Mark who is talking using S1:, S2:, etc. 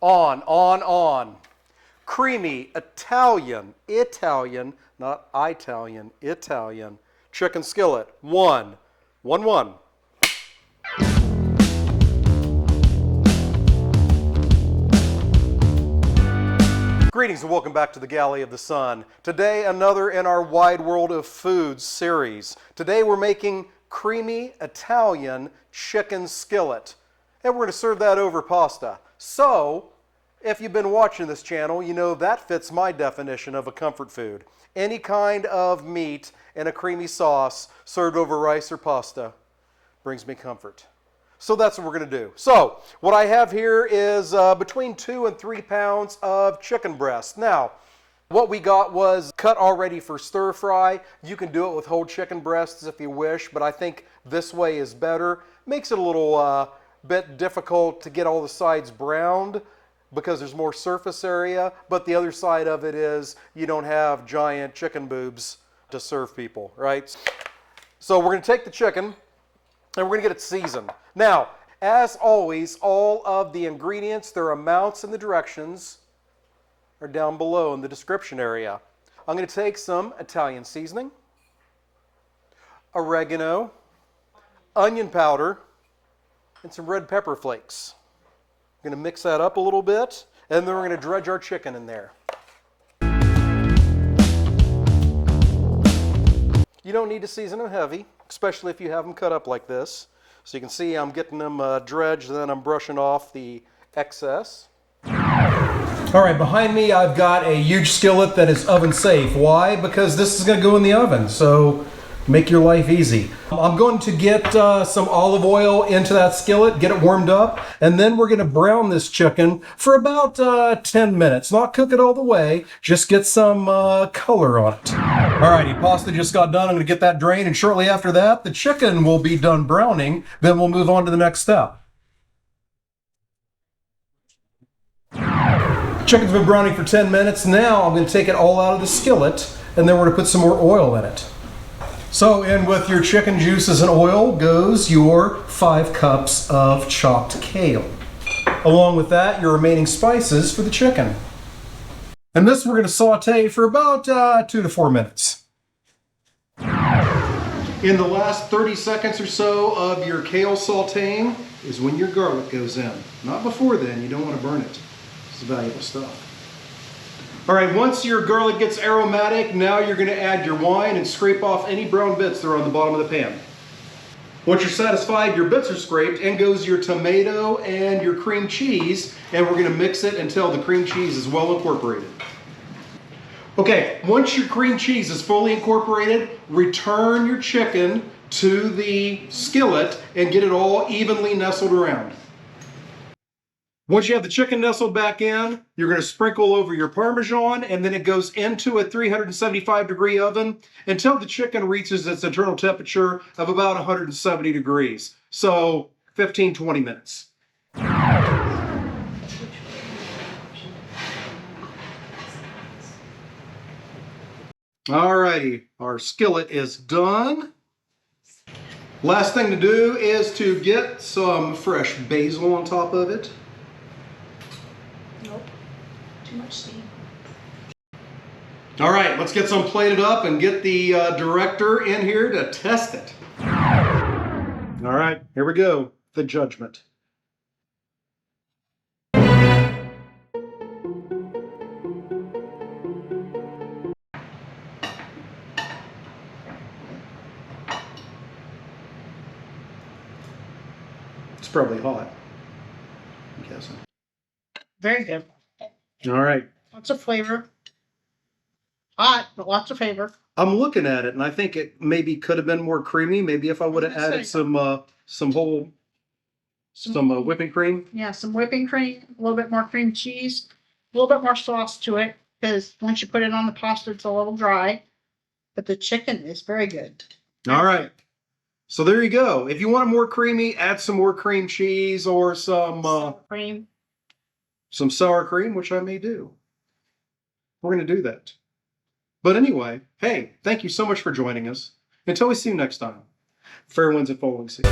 S1: On. Creamy Italian, not Italian, Italian chicken skillet. One. Greetings and welcome back to the Galley of the Sun. Today, another in our Wide World of Foods series. Today we're making creamy Italian chicken skillet. And we're going to serve that over pasta. So, if you've been watching this channel, you know that fits my definition of a comfort food. Any kind of meat in a creamy sauce served over rice or pasta brings me comfort. So that's what we're going to do. So what I have here is between 2 and 3 pounds of chicken breast. Now, what we got was cut already for stir fry. You can do it with whole chicken breasts if you wish, but I think this way is better. Makes it a little bit difficult to get all the sides browned, because there's more surface area, but the other side of it is you don't have giant chicken boobs to serve people, right? So we're going to take the chicken and we're going to get it seasoned. Now, as always, all of the ingredients, their amounts and the directions are down below in the description area. I'm going to take some Italian seasoning, oregano, onion powder, and some red pepper flakes. We're going to mix that up a little bit, and then we're going to dredge our chicken in there. You don't need to season them heavy, especially if you have them cut up like this. So you can see I'm getting them dredged, then I'm brushing off the excess. All right, behind me I've got a huge skillet that is oven safe. Why? Because this is going to go in the oven, so make your life easy. I'm going to get some olive oil into that skillet, get it warmed up, and then we're going to brown this chicken for about 10 minutes. Not cook it all the way, just get some color on it. Alrighty, pasta just got done. I'm going to get that drained, and shortly after that, the chicken will be done browning. Then we'll move on to the next step. Chicken's been browning for 10 minutes. Now I'm going to take it all out of the skillet, and then we're going to put some more oil in it. So in with your chicken juices and oil goes your 5 cups of chopped kale. Along with that, your remaining spices for the chicken. And this we're going to saute for about 2 to 4 minutes. In the last 30 seconds or so of your kale sauteing is when your garlic goes in. Not before then, you don't want to burn it. It's valuable stuff. All right, once your garlic gets aromatic, now you're going to add your wine and scrape off any brown bits that are on the bottom of the pan. Once you're satisfied your bits are scraped, in goes your tomato and your cream cheese, and we're going to mix it until the cream cheese is well incorporated. Okay, once your cream cheese is fully incorporated, return your chicken to the skillet and get it all evenly nestled around. Once you have the chicken nestled back in, you're going to sprinkle over your Parmesan, and then it goes into a 375-degree oven until the chicken reaches its internal temperature of about 170 degrees. So 15-20 minutes. Alrighty, our skillet is done. Last thing to do is to get some fresh basil on top of it.
S2: Nope, too much steam.
S1: All right, let's get some plated up and get the director in here to test it. All right, here we go. The judgment. It's probably hot, I'm guessing.
S2: Very good.
S1: All right.
S2: Lots of flavor. Hot, but lots of flavor.
S1: I'm looking at it, and I think it maybe could have been more creamy. Maybe if I would have added some whipping cream.
S2: Yeah, some whipping cream, a little bit more cream cheese, a little bit more sauce to it, because once you put it on the pasta, it's a little dry. But the chicken is very good.
S1: All right. So there you go. If you want it more creamy, add some more cream cheese or some
S2: cream.
S1: Some sour cream, which I may do. We're going to do that. But anyway, hey, thank you so much for joining us. Until we see you next time. Fair winds and following seas.